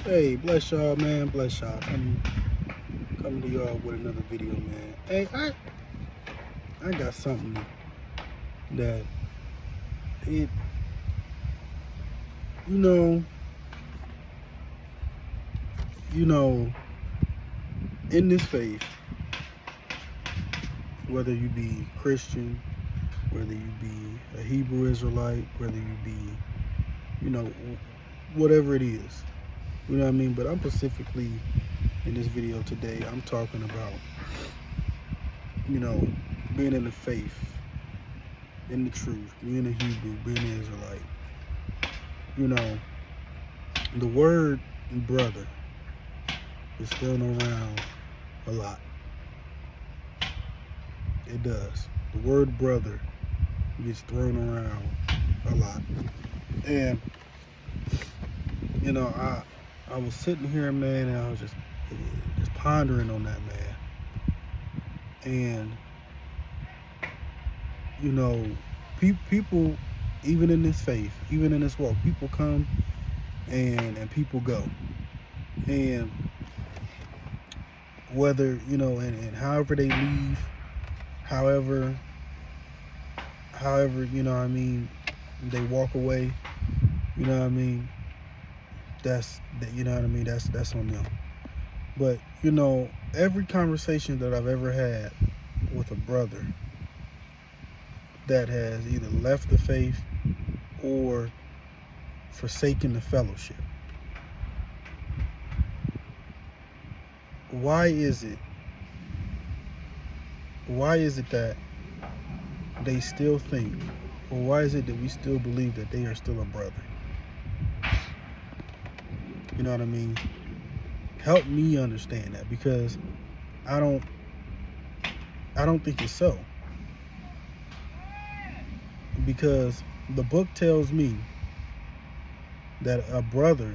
Hey, bless y'all, man. Bless y'all. Coming to y'all with another video, man. Hey, I got something that it, you know, you know, in this faith, whether you be Christian, whether you be a Hebrew Israelite, whether you be, you know, whatever it is, you know what I mean. But I'm specifically in this video today. I'm talking about, you know, being in the faith, in the truth, being a Hebrew, being an Israelite. You know, the word brother is thrown around a lot. It does. The word brother gets thrown around a lot. And, you know, I was sitting here, man, and I was just pondering on that, man. And, you know, people, even in this faith, even in this walk, people come and people go. And whether, you know, and however they leave, however, you know what I mean, they walk away, you know what I mean, you know what I mean, that's on them. But, you know, every conversation that I've ever had with a brother that has either left the faith or forsaken the fellowship, why is it that they still think, or why is it that we still believe that they are still a brother? You know what I mean? Help me understand that, because I don't think it's so. Because the book tells me that a brother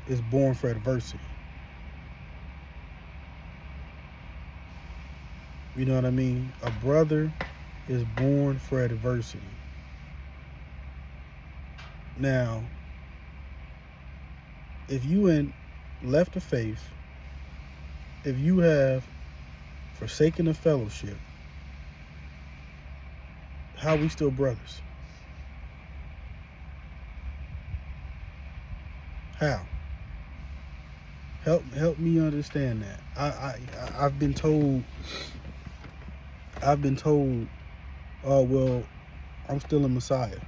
is born for adversity. You know what I mean? A brother is born for adversity. Now, if you left the faith, if you have forsaken the fellowship, how are we still brothers? How? Help me understand that. I've been told, oh well, I'm still a Messiah.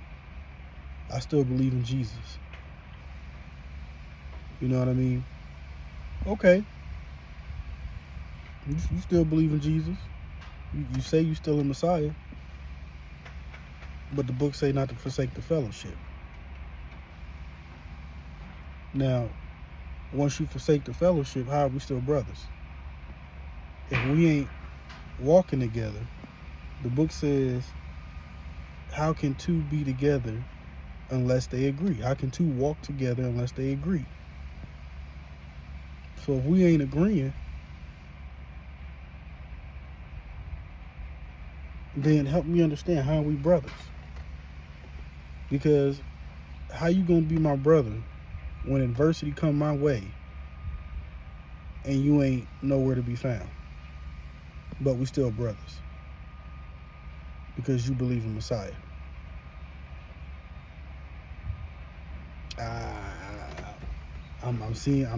I still believe in Jesus. You know what I mean? Okay. You still believe in Jesus. You say you still a Messiah. But the book say not to forsake the fellowship. Now, once you forsake the fellowship, how are we still brothers? If we ain't walking together, the book says, how can two be together unless they agree? How can two walk together unless they agree? So if we ain't agreeing, then help me understand, how are we brothers? Because how you gonna be my brother when adversity come my way and you ain't nowhere to be found? But we still brothers because you believe in Messiah. I'm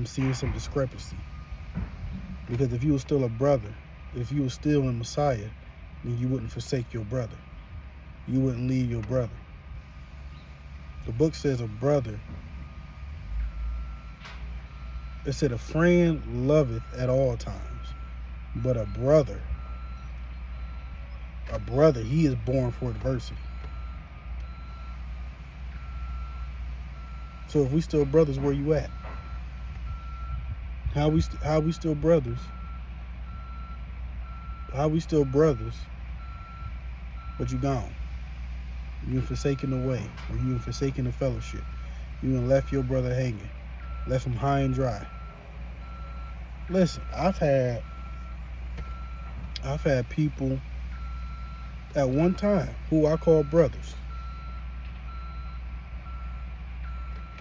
seeing some discrepancy. Because if you were still a brother, if you were still in Messiah, then you wouldn't forsake your brother. You wouldn't leave your brother. The book says a brother, it said a friend loveth at all times, but a brother, he is born for adversity. So if we still brothers, where you at? How we still brothers? How we still brothers, but you gone? You forsaken the way, or you forsaken the fellowship. You left your brother hanging, left him high and dry. Listen, I've had people at one time who I call brothers,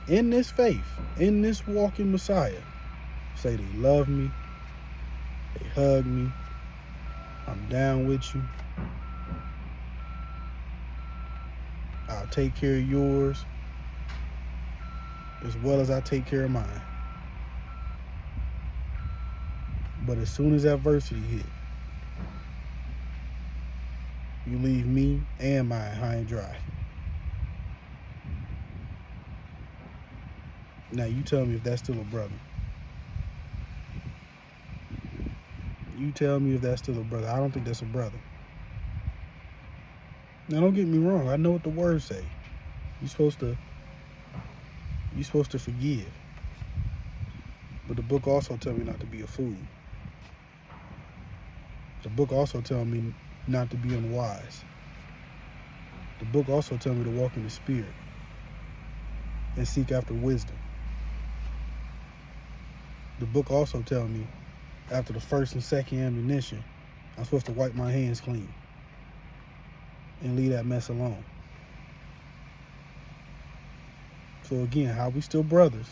in this faith, in this walk in Messiah, say they love me, they hug me, I'm down with you, I'll take care of yours as well as I take care of mine. But as soon as adversity hit, you leave me and mine high and dry. Now you tell me if that's still a brother. You tell me if that's still a brother. I don't think that's a brother. Now don't get me wrong. I know what the words say. You're supposed to forgive. But the book also tells me not to be a fool. The book also tells me not to be unwise. The book also tells me to walk in the Spirit and seek after wisdom. The book also tells me after the first and second ammunition, I'm supposed to wipe my hands clean and leave that mess alone. So again, how we still brothers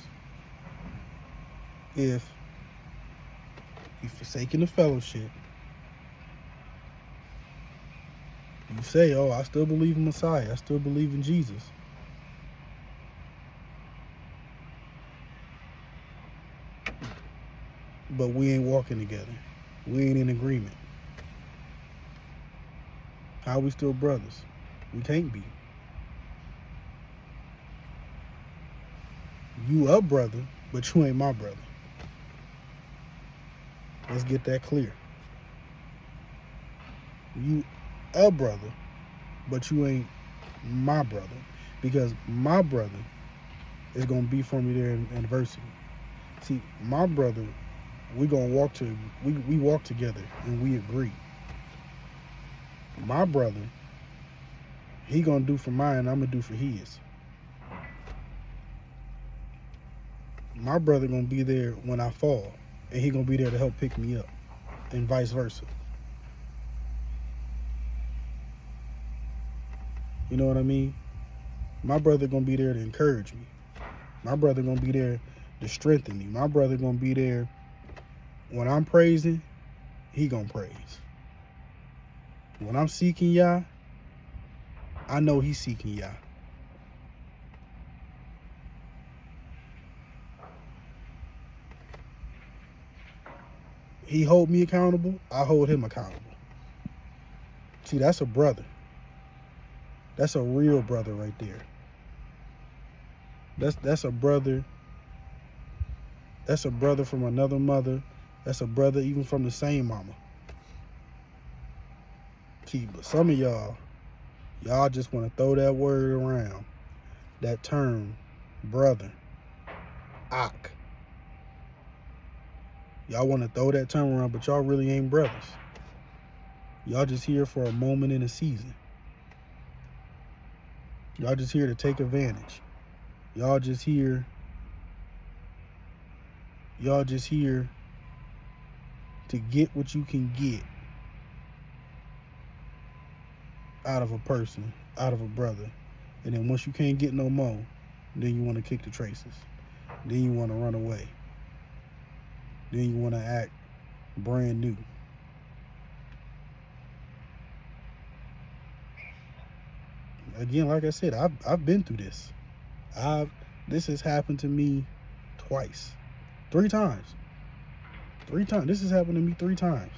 if you've forsaken the fellowship, you say, oh, I still believe in Messiah, I still believe in Jesus. But we ain't walking together. We ain't in agreement. How we still brothers? We can't be. You a brother, but you ain't my brother. Let's get that clear. You a brother, but you ain't my brother. Because my brother is going to be for me there in adversity. See, my brother, we walk together and we agree. My brother, he going to do for mine, I'm going to do for his. My brother going to be there when I fall, and he going to be there to help pick me up, and vice versa. You know what I mean? My brother going to be there to encourage me. My brother going to be there to strengthen me. My brother going to be there when I'm praising, he going to praise. When I'm seeking Yah, I know he's seeking Yah. He hold me accountable, I hold him accountable. See, that's a brother. That's a real brother right there. That's a brother. That's a brother from another mother. That's a brother even from the same mama. See, but some of y'all just want to throw that word around. That term, brother. Ak. Y'all want to throw that term around, but y'all really ain't brothers. Y'all just here for a moment in a season. Y'all just here to take advantage. Y'all just here to get what you can get out of a person, out of a brother. And then once you can't get no more, then you want to kick the traces. Then you want to run away. Then you want to act brand new. Again, like I said, I've been through this. This has happened to me twice. 3 times. 3 times. This has happened to me 3 times.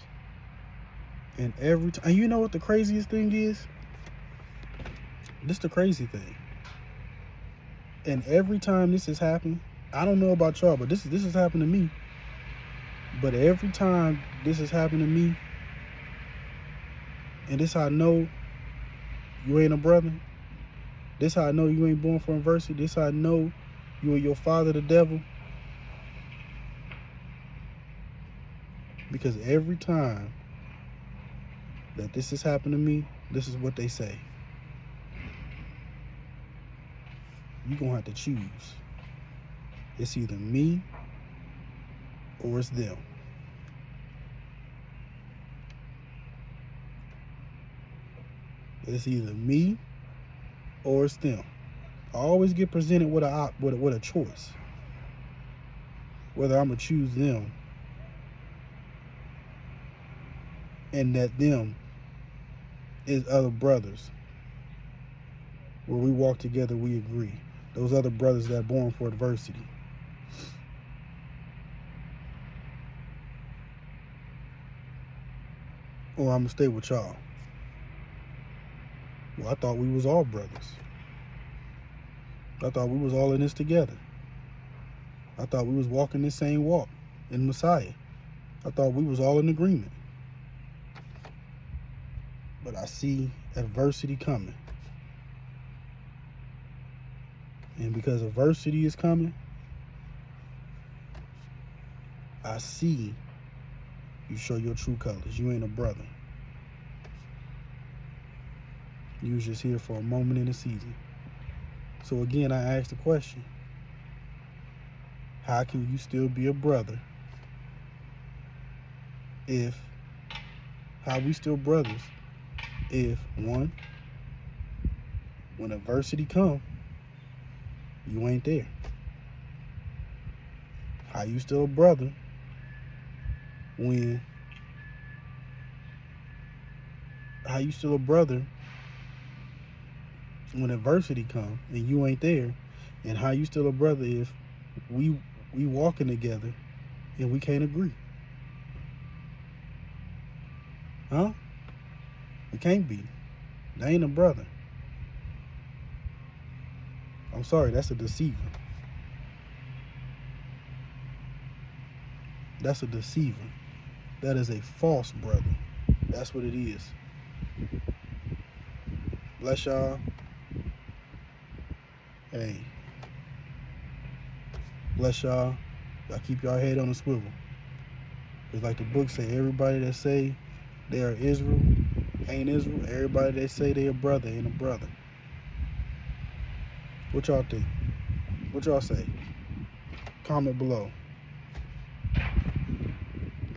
And every time, and you know what the craziest thing is? This is the crazy thing. And every time this has happened, I don't know about y'all, but this has happened to me. But every time this has happened to me, and this how I know you ain't a brother. This how I know you ain't born for adversity. This how I know you are your father, the devil. Because every time that this has happened to me, this is what they say. You're going to have to choose. It's either me or it's them. It's either me or it's them. I always get presented with a choice. Whether I'm gonna choose them, and that them is other brothers, where we walk together, we agree. Those other brothers that are born for adversity. Or I'm gonna stay with y'all. Well, I thought we was all brothers. I thought we was all in this together. I thought we was walking this same walk in Messiah. I thought we was all in agreement. But I see adversity coming. And because adversity is coming, I see you show your true colors. You ain't a brother. You was just here for a moment in the season. So again, I asked the question, how can you still be a brother how we still brothers if, one, when adversity come, you ain't there? How you still a brother when adversity come and you ain't there? And how you still a brother if we walking together and we can't agree? Huh? We can't be. They ain't a brother. I'm sorry, that's a deceiver. That's a deceiver. That is a false brother. That's what it is. Bless y'all. Hey. Bless y'all. Y'all keep y'all head on the swivel. It's like the book say, everybody that say they are Israel ain't Israel. Everybody that say they a brother ain't a brother. What y'all think? What y'all say? Comment below.